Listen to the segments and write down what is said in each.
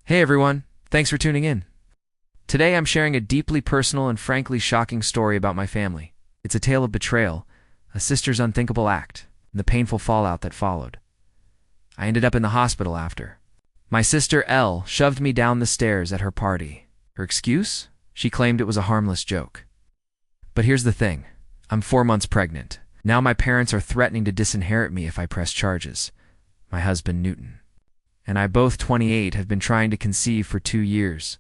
Hey everyone, thanks for tuning in. Today I'm sharing a deeply personal and frankly shocking story about my family. It's a tale of betrayal, a sister's unthinkable act, and the painful fallout that followed. I ended up in the hospital after. My sister Elle shoved me down the stairs at her party. Her excuse? She claimed it was a harmless joke. But here's the thing. I'm 4 months pregnant. Now my parents are threatening to disinherit me if I press charges. My husband, Newton, and I, both 28, have been trying to conceive for 2 years.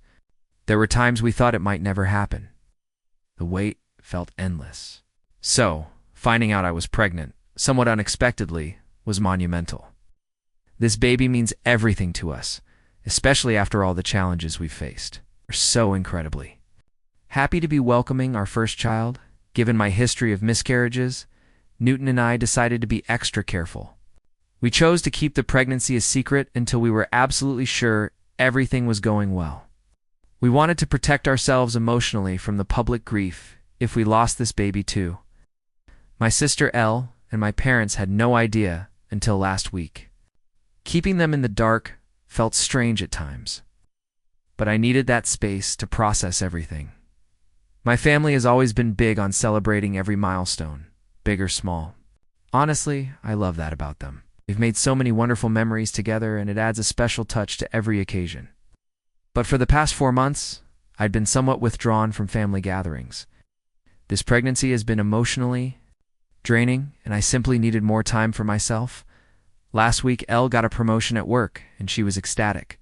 There were times we thought it might never happen. The wait felt endless. So, finding out I was pregnant, somewhat unexpectedly, was monumental. This baby means everything to us, especially after all the challenges we've faced. We're so incredibly happy to be welcoming our first child. Given my history of miscarriages, Newton and I decided to be extra careful. We chose to keep the pregnancy a secret until we were absolutely sure everything was going well. We wanted to protect ourselves emotionally from the public grief if we lost this baby too. My sister Elle and my parents had no idea until last week. Keeping them in the dark felt strange at times, but I needed that space to process everything. My family has always been big on celebrating every milestone, big or small. Honestly, I love that about them. We've made so many wonderful memories together, and it adds a special touch to every occasion. But for the past 4 months, I'd been somewhat withdrawn from family gatherings. This pregnancy has been emotionally draining, and I simply needed more time for myself. Last week, Elle got a promotion at work, and she was ecstatic.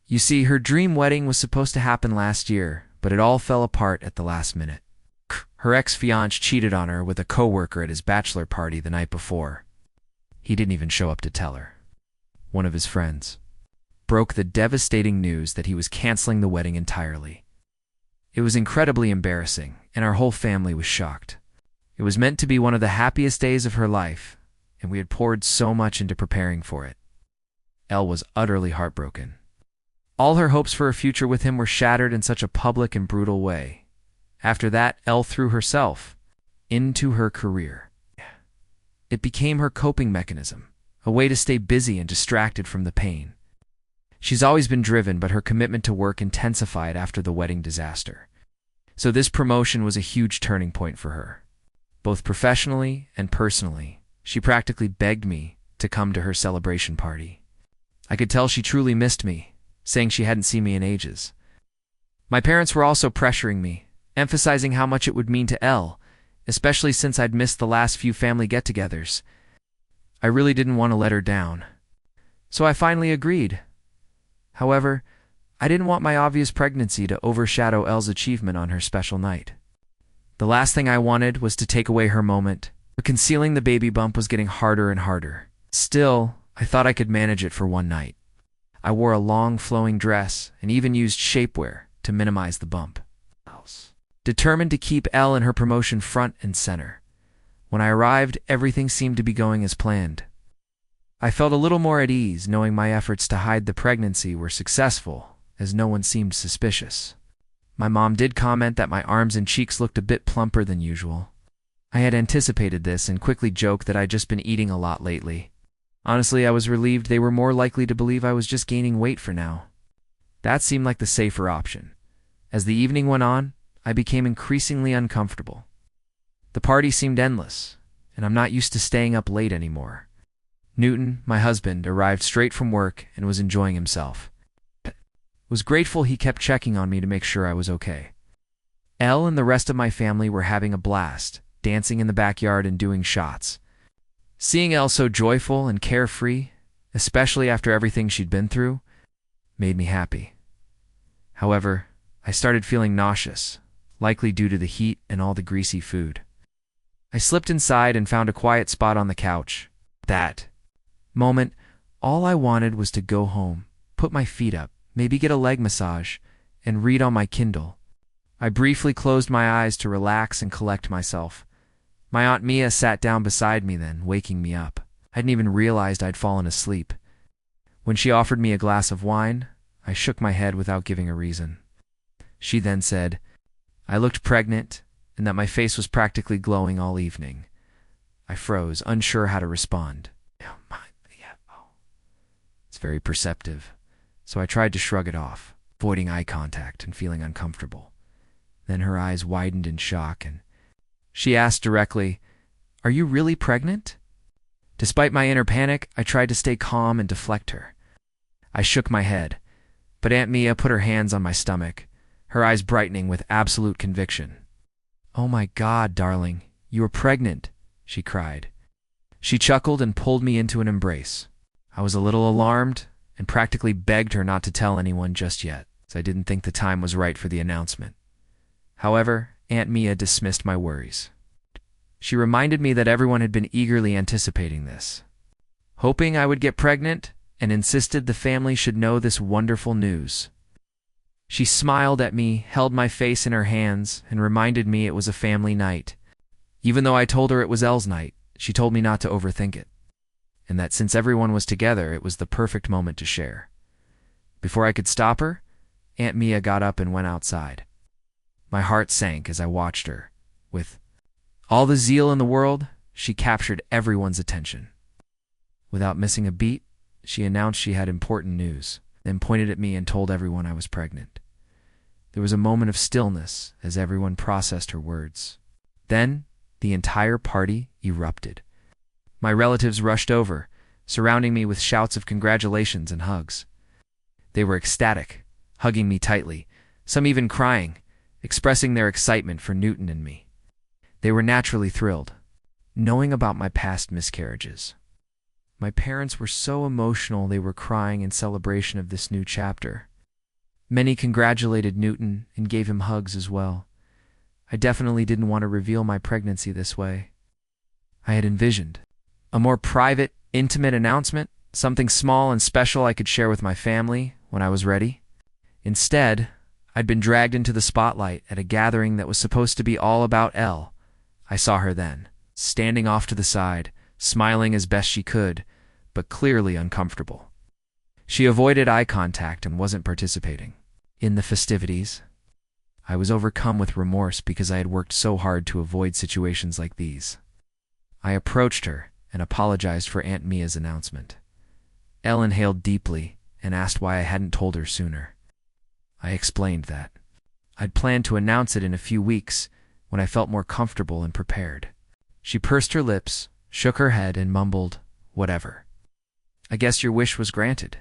You see, her dream wedding was supposed to happen last year, but it all fell apart at the last minute. Her ex-fiancé cheated on her with a coworker at his bachelor party the night before. He didn't even show up to tell her. One of his friends broke the devastating news that he was canceling the wedding entirely. It was incredibly embarrassing, and our whole family was shocked. It was meant to be one of the happiest days of her life, and we had poured so much into preparing for it. Elle was utterly heartbroken. All her hopes for a future with him were shattered in such a public and brutal way. After that, Elle threw herself into her career. It became her coping mechanism, a way to stay busy and distracted from the pain. She's always been driven, but her commitment to work intensified after the wedding disaster. So this promotion was a huge turning point for her. Both professionally and personally, she practically begged me to come to her celebration party. I could tell she truly missed me, saying she hadn't seen me in ages. My parents were also pressuring me, emphasizing how much it would mean to Elle, especially since I'd missed the last few family get-togethers. I really didn't want to let her down, so I finally agreed. However, I didn't want my obvious pregnancy to overshadow Elle's achievement on her special night. The last thing I wanted was to take away her moment, but concealing the baby bump was getting harder and harder. Still, I thought I could manage it for one night. I wore a long, flowing dress and even used shapewear to minimize the bump. Determined to keep Elle and her promotion front and center. When I arrived, everything seemed to be going as planned. I felt a little more at ease knowing my efforts to hide the pregnancy were successful, as no one seemed suspicious. My mom did comment that my arms and cheeks looked a bit plumper than usual. I had anticipated this and quickly joked that I'd just been eating a lot lately. Honestly, I was relieved they were more likely to believe I was just gaining weight for now. That seemed like the safer option. As the evening went on, I became increasingly uncomfortable. The party seemed endless, and I'm not used to staying up late anymore. Newton, my husband, arrived straight from work and was enjoying himself. Was grateful he kept checking on me to make sure I was okay. Elle and the rest of my family were having a blast, dancing in the backyard and doing shots. Seeing Elle so joyful and carefree, especially after everything she'd been through, made me happy. However, I started feeling nauseous, likely due to the heat and all the greasy food. I slipped inside and found a quiet spot on the couch. That moment, all I wanted was to go home, put my feet up, maybe get a leg massage, and read on my Kindle. I briefly closed my eyes to relax and collect myself. My Aunt Mia sat down beside me then, waking me up. I hadn't even realized I'd fallen asleep. When she offered me a glass of wine, I shook my head without giving a reason. She then said I looked pregnant and that my face was practically glowing all evening. I froze, unsure how to respond. It's very perceptive. so I tried to shrug it off, avoiding eye contact and feeling uncomfortable. Then her eyes widened in shock, and she asked directly, "Are you really pregnant?" Despite my inner panic, I tried to stay calm and deflect her. I shook my head, but Aunt Mia put her hands on my stomach, her eyes brightening with absolute conviction. "Oh my God, darling, you are pregnant," she cried. She chuckled and pulled me into an embrace. I was a little alarmed and practically begged her not to tell anyone just yet, as I didn't think the time was right for the announcement. However, Aunt Mia dismissed my worries. She reminded me that everyone had been eagerly anticipating this, hoping I would get pregnant, and insisted the family should know this wonderful news. She smiled at me, held my face in her hands, and reminded me it was a family night. Even though I told her it was Elle's night, she told me not to overthink it, and that since everyone was together, it was the perfect moment to share. Before I could stop her, Aunt Mia got up and went outside. My heart sank as I watched her. With all the zeal in the world, she captured everyone's attention. Without missing a beat, she announced she had important news, then pointed at me and told everyone I was pregnant. There was a moment of stillness as everyone processed her words. Then, the entire party erupted. My relatives rushed over, surrounding me with shouts of congratulations and hugs. They were ecstatic, hugging me tightly, some even crying, expressing their excitement for Newton and me. They were naturally thrilled, knowing about my past miscarriages. My parents were so emotional they were crying in celebration of this new chapter. Many congratulated Newton and gave him hugs as well. I definitely didn't want to reveal my pregnancy this way. I had envisioned a more private, intimate announcement, something small and special I could share with my family when I was ready. Instead, I'd been dragged into the spotlight at a gathering that was supposed to be all about Elle. I saw her then, standing off to the side, smiling as best she could, but clearly uncomfortable. She avoided eye contact and wasn't participating in the festivities. I was overcome with remorse because I had worked so hard to avoid situations like these. I approached her and apologized for Aunt Mia's announcement. Elle inhaled deeply and asked why I hadn't told her sooner. I explained that I'd planned to announce it in a few weeks when I felt more comfortable and prepared. She pursed her lips, shook her head, and mumbled, "Whatever. I guess your wish was granted."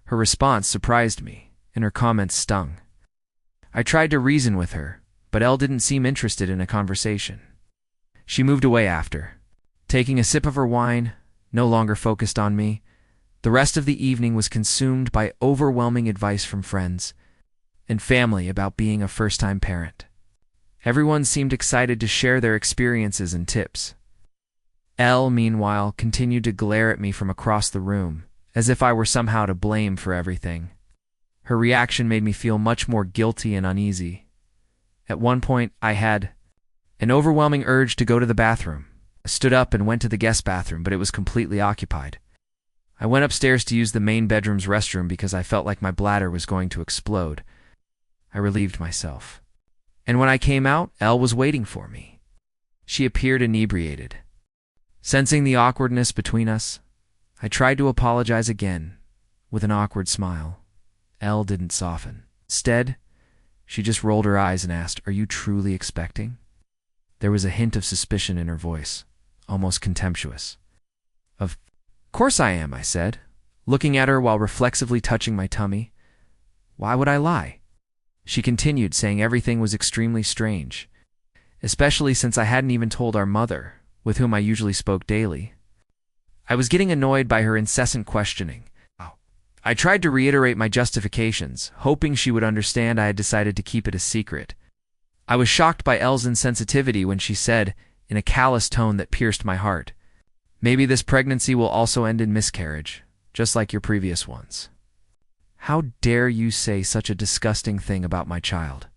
Her response surprised me, and her comments stung. I tried to reason with her, but Elle didn't seem interested in a conversation. She moved away after, taking a sip of her wine, no longer focused on me. The rest of the evening was consumed by overwhelming advice from friends and family about being a first-time parent. Everyone seemed excited to share their experiences and tips. Elle, meanwhile, continued to glare at me from across the room, as if I were somehow to blame for everything. Her reaction made me feel much more guilty and uneasy. At one point, I had an overwhelming urge to go to the bathroom. I stood up and went to the guest bathroom, but it was completely occupied. I went upstairs to use the main bedroom's restroom because I felt like my bladder was going to explode. I relieved myself. And when I came out, Elle was waiting for me. She appeared inebriated. Sensing the awkwardness between us, I tried to apologize again, with an awkward smile. Elle didn't soften. Instead, she just rolled her eyes and asked, "Are you truly expecting?" There was a hint of suspicion in her voice, almost contemptuous. "Of course I am," I said, looking at her while reflexively touching my tummy. "Why would I lie?" She continued, saying everything was extremely strange, especially since I hadn't even told our mother, with whom I usually spoke daily. I was getting annoyed by her incessant questioning. I tried to reiterate my justifications, hoping she would understand I had decided to keep it a secret. I was shocked by Elle's insensitivity when she said, in a callous tone that pierced my heart, "Maybe this pregnancy will also end in miscarriage, just like your previous ones." "How dare you say such a disgusting thing about my child?"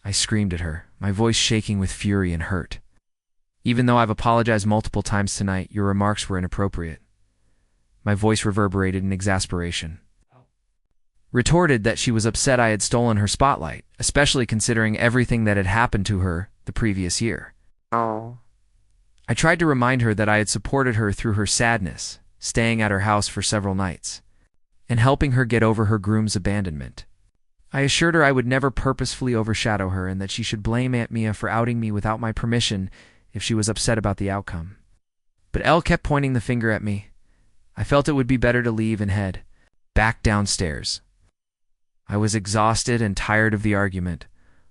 I screamed at her, my voice shaking with fury and hurt. "Even though I've apologized multiple times tonight, your remarks were inappropriate." My voice reverberated in exasperation. Retorted that she was upset I had stolen her spotlight, especially considering everything that had happened to her the previous year. I tried to remind her that I had supported her through her sadness, staying at her house for several nights. and helping her get over her groom's abandonment. I assured her I would never purposefully overshadow her and that she should blame Aunt Mia for outing me without my permission if she was upset about the outcome. But Elle kept pointing the finger at me. I felt it would be better to leave and head back downstairs. I was exhausted and tired of the argument,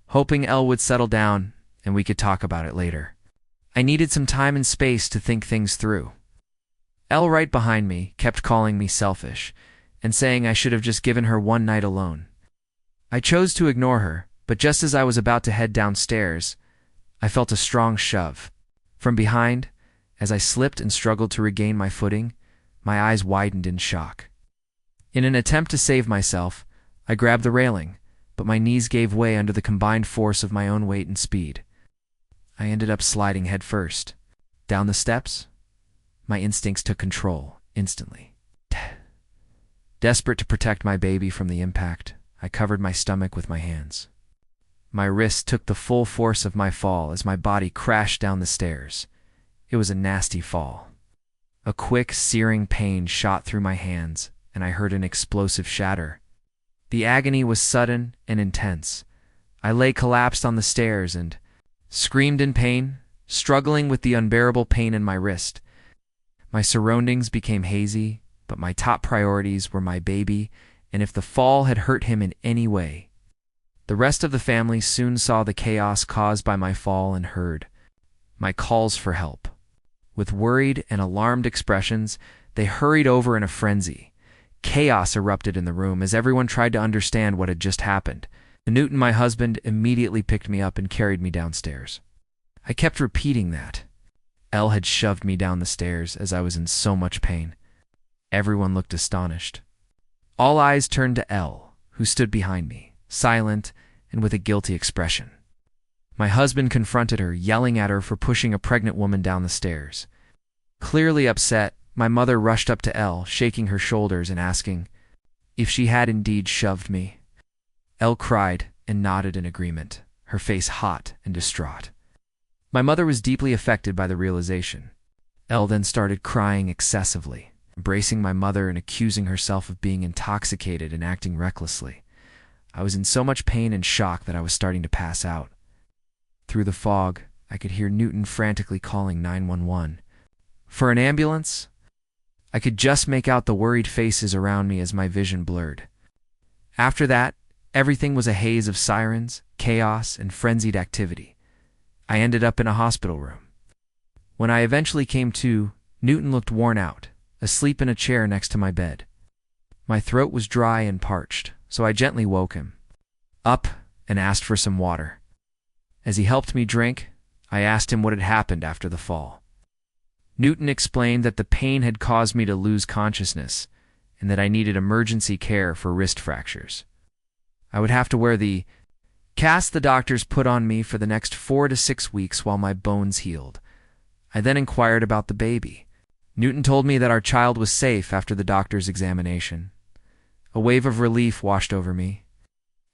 hoping Elle would settle down and we could talk about it later. I needed some time and space to think things through. Elle, right behind me, kept calling me selfish and saying I should have just given her one night alone. I chose to ignore her, but just as I was about to head downstairs, I felt a strong shove. From behind, as I slipped and struggled to regain my footing, my eyes widened in shock. In an attempt to save myself, I grabbed the railing, but my knees gave way under the combined force of my own weight and speed. I ended up sliding headfirst. Down the steps, my instincts took control instantly. Desperate to protect my baby from the impact, I covered my stomach with my hands. My wrist took the full force of my fall as my body crashed down the stairs. It was a nasty fall. A quick, searing pain shot through my hands, and I heard an explosive shatter. The agony was sudden and intense. I lay collapsed on the stairs and screamed in pain, struggling with the unbearable pain in my wrist. My surroundings became hazy, but my top priorities were my baby, and if the fall had hurt him in any way. The rest of the family soon saw the chaos caused by my fall and heard my calls for help. With worried and alarmed expressions, they hurried over in a frenzy. Chaos erupted in the room as everyone tried to understand what had just happened. Newton, my husband, immediately picked me up and carried me downstairs. I kept repeating that. Elle had shoved me down the stairs as I was in so much pain. Everyone looked astonished. All eyes turned to Elle, who stood behind me, silent and with a guilty expression. My husband confronted her, yelling at her for pushing a pregnant woman down the stairs. Clearly upset, my mother rushed up to Elle, shaking her shoulders and asking if she had indeed shoved me. Elle cried and nodded in agreement, her face hot and distraught. My mother was deeply affected by the realization. Elle then started crying excessively, embracing my mother and accusing herself of being intoxicated and acting recklessly. I was in so much pain and shock that I was starting to pass out. Through the fog, I could hear Newton frantically calling 911. For an ambulance? I could just make out the worried faces around me as my vision blurred. After that, everything was a haze of sirens, chaos, and frenzied activity. I ended up in a hospital room. When I eventually came to, Newton looked worn out, asleep in a chair next to my bed. My throat was dry and parched, so I gently woke him up and asked for some water. As he helped me drink, I asked him what had happened after the fall. Newton explained that the pain had caused me to lose consciousness and that I needed emergency care for wrist fractures. I would have to wear the cast the doctors put on me for the next 4 to 6 weeks while my bones healed. I then inquired about the baby. Newton told me that our child was safe after the doctor's examination. A wave of relief washed over me.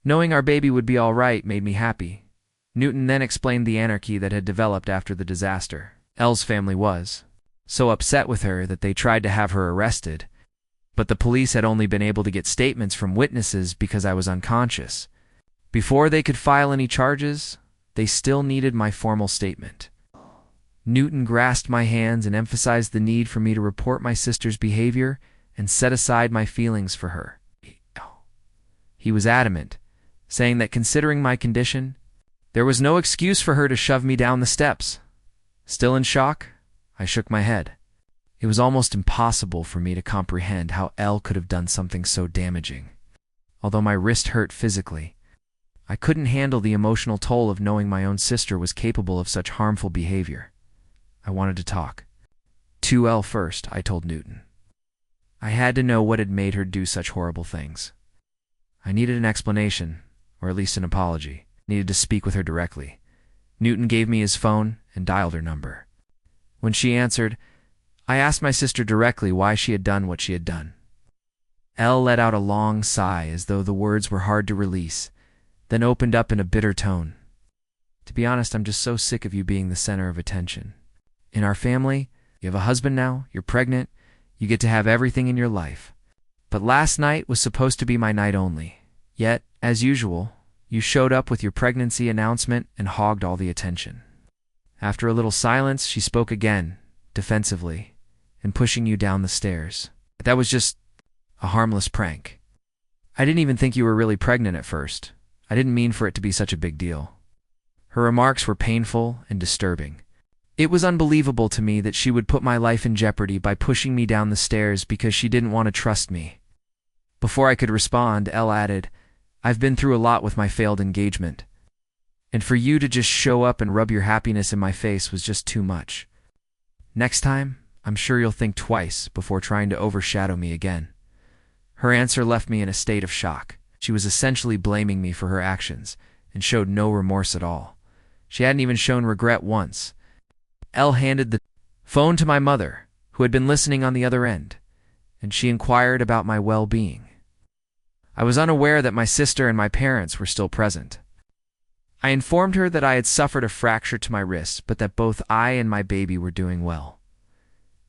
Knowing our baby would be all right made me happy. Newton then explained the anarchy that had developed after the disaster. Elle's family was so upset with her that they tried to have her arrested, but the police had only been able to get statements from witnesses because I was unconscious. Before they could file any charges, they still needed my formal statement. Newton grasped my hands and emphasized the need for me to report my sister's behavior and set aside my feelings for her. He was adamant, saying that considering my condition, there was no excuse for her to shove me down the steps. Still in shock, I shook my head. It was almost impossible for me to comprehend how Elle could have done something so damaging. Although my wrist hurt physically, I couldn't handle the emotional toll of knowing my own sister was capable of such harmful behavior. I wanted to talk. To Elle first, I told Newton. I had to know what had made her do such horrible things. I needed an explanation, or at least an apology. Needed to speak with her directly. Newton gave me his phone and dialed her number. When she answered, I asked my sister directly why she had done what she had done. Elle let out a long sigh as though the words were hard to release, then opened up in a bitter tone. To be honest, I'm just so sick of you being the center of attention. In our family, you have a husband now, you're pregnant, you get to have everything in your life. But last night was supposed to be my night only. Yet, as usual, you showed up with your pregnancy announcement and hogged all the attention. After a little silence, she spoke again, defensively, and pushing you down the stairs. That was just a harmless prank. I didn't even think you were really pregnant at first. I didn't mean for it to be such a big deal. Her remarks were painful and disturbing. It was unbelievable to me that she would put my life in jeopardy by pushing me down the stairs because she didn't want to trust me. Before I could respond, Elle added, "I've been through a lot with my failed engagement. And for you to just show up and rub your happiness in my face was just too much. Next time, I'm sure you'll think twice before trying to overshadow me again." Her answer left me in a state of shock. She was essentially blaming me for her actions and showed no remorse at all. She hadn't even shown regret once. Elle handed the phone to my mother, who had been listening on the other end, and she inquired about my well-being. I was unaware that my sister and my parents were still present. I informed her that I had suffered a fracture to my wrist, but that both I and my baby were doing well.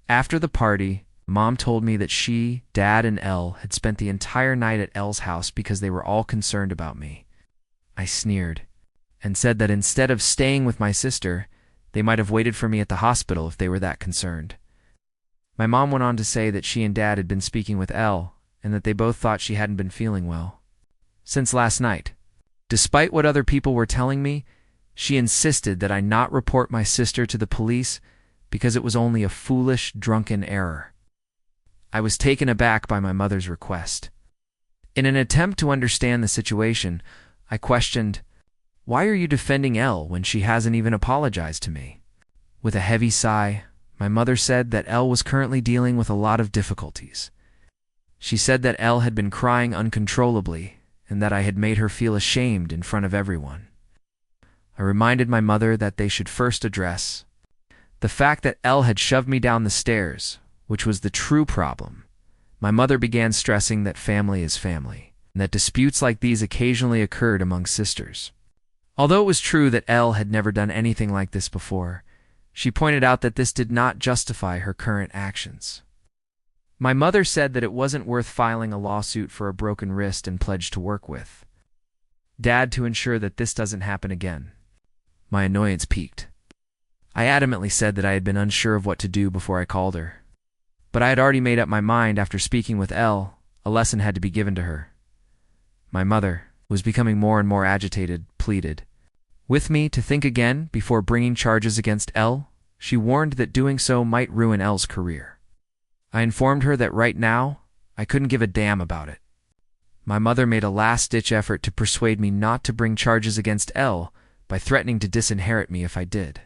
After the party, Mom told me that she, Dad, and Elle had spent the entire night at Elle's house because they were all concerned about me. I sneered and said that instead of staying with my sister, they might have waited for me at the hospital if they were that concerned. My mom went on to say that she and Dad had been speaking with Elle and that they both thought she hadn't been feeling well since last night. Despite what other people were telling me, she insisted that I not report my sister to the police because it was only a foolish, drunken error. I was taken aback by my mother's request. In an attempt to understand the situation, I questioned, "Why are you defending Elle when she hasn't even apologized to me?" With a heavy sigh, my mother said that Elle was currently dealing with a lot of difficulties. She said that Elle had been crying uncontrollably and that I had made her feel ashamed in front of everyone. I reminded my mother that they should first address the fact that Elle had shoved me down the stairs, which was the true problem. My mother began stressing that family is family, and that disputes like these occasionally occurred among sisters. Although it was true that Elle had never done anything like this before, she pointed out that this did not justify her current actions. My mother said that it wasn't worth filing a lawsuit for a broken wrist and pledged to work with Dad to ensure that this doesn't happen again. My annoyance peaked. I adamantly said that I had been unsure of what to do before I called her. But I had already made up my mind after speaking with Elle. A lesson had to be given to her. My mother, who was becoming more and more agitated, pleaded with me to think again before bringing charges against Elle. She warned that doing so might ruin Elle's career. I informed her that right now, I couldn't give a damn about it. My mother made a last-ditch effort to persuade me not to bring charges against Elle by threatening to disinherit me if I did.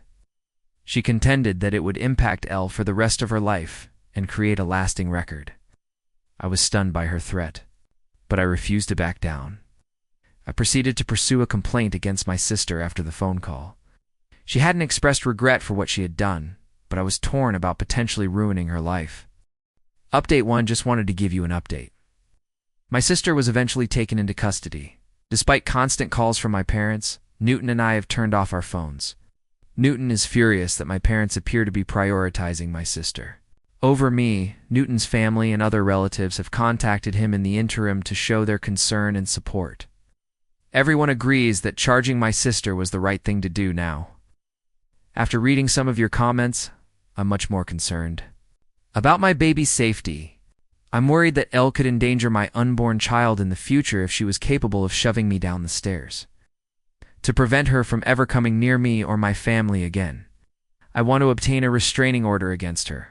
She contended that it would impact Elle for the rest of her life and create a lasting record. I was stunned by her threat, but I refused to back down. I proceeded to pursue a complaint against my sister after the phone call. She hadn't expressed regret for what she had done, but I was torn about potentially ruining her life. Update 1 just wanted to give you an update. My sister was eventually taken into custody. Despite constant calls from my parents, Newton and I have turned off our phones. Newton is furious that my parents appear to be prioritizing my sister over me. Newton's family and other relatives have contacted him in the interim to show their concern and support. Everyone agrees that charging my sister was the right thing to do now. After reading some of your comments, I'm much more concerned about my baby's safety. I'm worried that Elle could endanger my unborn child in the future if she was capable of shoving me down the stairs. To prevent her from ever coming near me or my family again, I want to obtain a restraining order against her.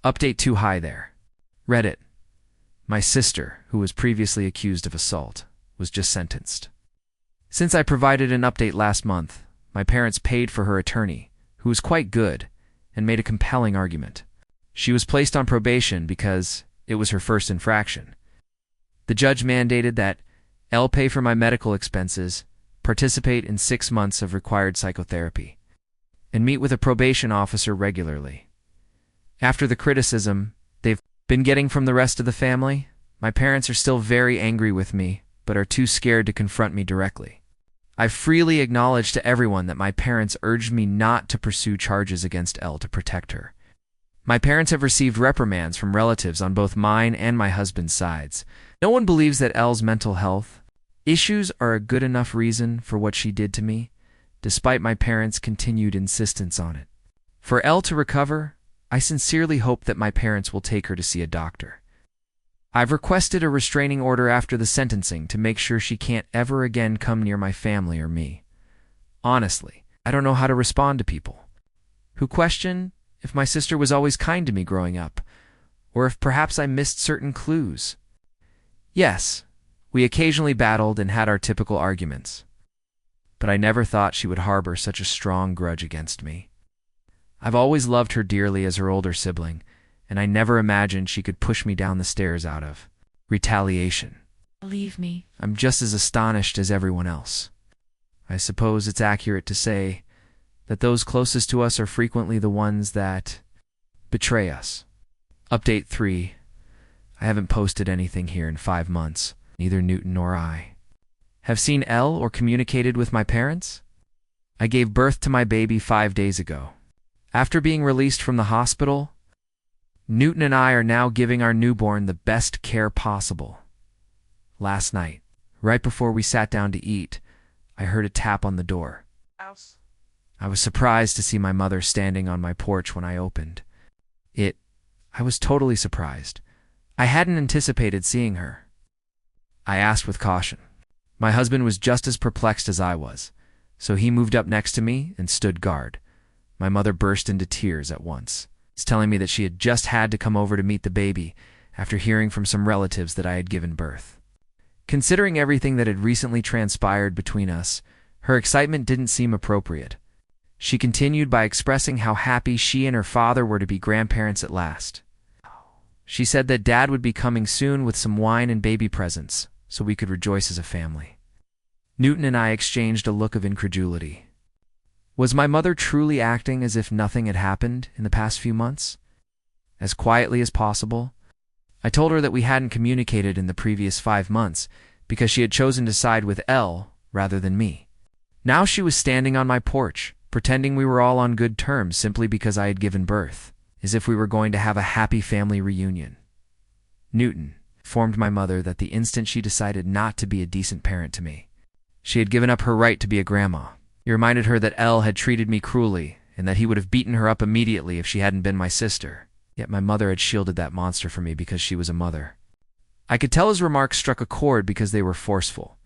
Update 2 high there. Reddit. My sister, who was previously accused of assault, was just sentenced. Since I provided an update last month, my parents paid for her attorney, who was quite good, and made a compelling argument. She was placed on probation because it was her first infraction. The judge mandated that Elle pay for my medical expenses, participate in 6 months of required psychotherapy, and meet with a probation officer regularly. After the criticism they've been getting from the rest of the family, my parents are still very angry with me, but are too scared to confront me directly. I've freely acknowledged to everyone that my parents urged me not to pursue charges against Elle to protect her. My parents have received reprimands from relatives on both mine and my husband's sides. No one believes that Elle's mental health issues are a good enough reason for what she did to me, despite my parents' continued insistence on it. For Elle to recover, I sincerely hope that my parents will take her to see a doctor. I've requested a restraining order after the sentencing to make sure she can't ever again come near my family or me. Honestly, I don't know how to respond to people who question if my sister was always kind to me growing up, or if perhaps I missed certain clues. Yes, we occasionally battled and had our typical arguments, but I never thought she would harbor such a strong grudge against me. I've always loved her dearly as her older sibling, and I never imagined she could push me down the stairs out of retaliation. Believe me. I'm just as astonished as everyone else. I suppose it's accurate to say that those closest to us are frequently the ones that betray us. Update 3. I haven't posted anything here in 5 months. Neither Newton nor I have seen Elle or communicated with my parents. I gave birth to my baby 5 days ago. After being released from the hospital, Newton and I are now giving our newborn the best care possible. Last night, right before we sat down to eat, I heard a tap on the door. I was surprised to see my mother standing on my porch when I opened. I was totally surprised. I hadn't anticipated seeing her. I asked with caution. My husband was just as perplexed as I was, so he moved up next to me and stood guard. My mother burst into tears at once, telling me that she had just had to come over to meet the baby after hearing from some relatives that I had given birth. Considering everything that had recently transpired between us, her excitement didn't seem appropriate. She continued by expressing how happy she and her father were to be grandparents at last. She said that Dad would be coming soon with some wine and baby presents, so we could rejoice as a family. Newton and I exchanged a look of incredulity. Was my mother truly acting as if nothing had happened in the past few months? As quietly as possible, I told her that we hadn't communicated in the previous 5 months because she had chosen to side with Elle rather than me. Now she was standing on my porch, pretending we were all on good terms simply because I had given birth, as if we were going to have a happy family reunion. Newton informed my mother that the instant she decided not to be a decent parent to me, she had given up her right to be a grandma. He reminded her that Elle had treated me cruelly and that he would have beaten her up immediately if she hadn't been my sister. Yet my mother had shielded that monster from me because she was a mother. I could tell his remarks struck a chord because they were forceful.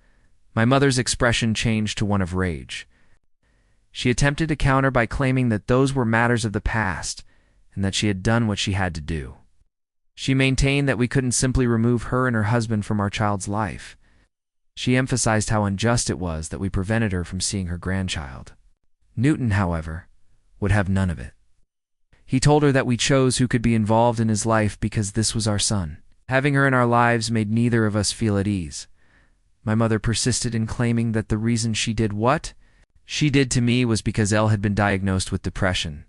My mother's expression changed to one of rage. She attempted to counter by claiming that those were matters of the past and that she had done what she had to do. She maintained that we couldn't simply remove her and her husband from our child's life. She emphasized how unjust it was that we prevented her from seeing her grandchild. Newton, however, would have none of it. He told her that we chose who could be involved in his life because this was our son. Having her in our lives made neither of us feel at ease. My mother persisted in claiming that the reason she did what she did to me was because Elle had been diagnosed with depression.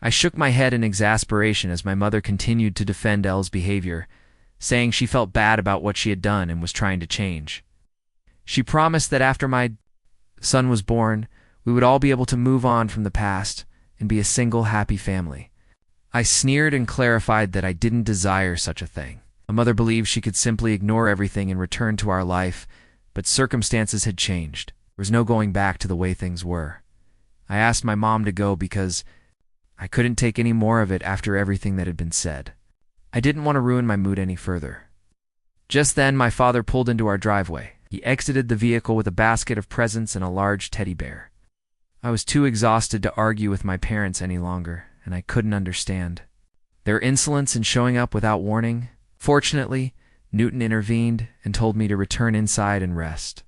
I shook my head in exasperation as my mother continued to defend Elle's behavior, saying she felt bad about what she had done and was trying to change. She promised that after my son was born, we would all be able to move on from the past and be a single, happy family. I sneered and clarified that I didn't desire such a thing. My mother believed she could simply ignore everything and return to our life, but circumstances had changed. There was no going back to the way things were. I asked my mom to go because I couldn't take any more of it after everything that had been said. I didn't want to ruin my mood any further. Just then, my father pulled into our driveway. He exited the vehicle with a basket of presents and a large teddy bear. I was too exhausted to argue with my parents any longer, and I couldn't understand their insolence in showing up without warning. Fortunately, Newton intervened and told me to return inside and rest.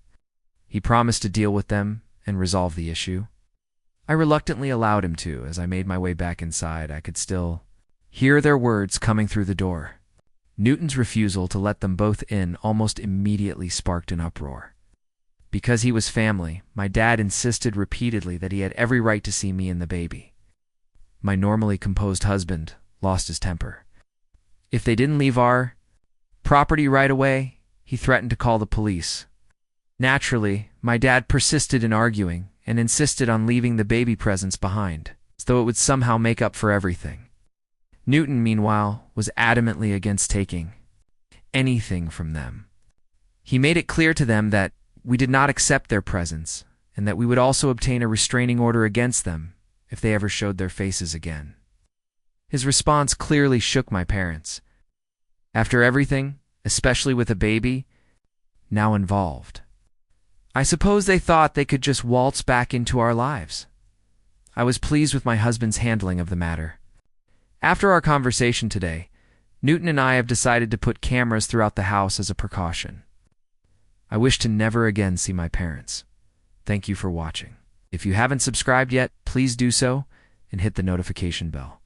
He promised to deal with them and resolve the issue. I reluctantly allowed him to. As I made my way back inside, I could still hear their words coming through the door. Newton's refusal to let them both in almost immediately sparked an uproar. Because he was family, my dad insisted repeatedly that he had every right to see me and the baby. My normally composed husband lost his temper. If they didn't leave our property right away, he threatened to call the police. Naturally, my dad persisted in arguing and insisted on leaving the baby presents behind, as though it would somehow make up for everything. Newton, meanwhile, was adamantly against taking anything from them. He made it clear to them that we did not accept their presence, and that we would also obtain a restraining order against them if they ever showed their faces again. His response clearly shook my parents. After everything, especially with a baby now involved, I suppose they thought they could just waltz back into our lives. I was pleased with my husband's handling of the matter. After our conversation today, Newton and I have decided to put cameras throughout the house as a precaution. I wish to never again see my parents. Thank you for watching. If you haven't subscribed yet, please do so and hit the notification bell.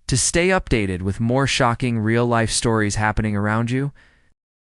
To stay updated with more shocking real-life stories happening around you,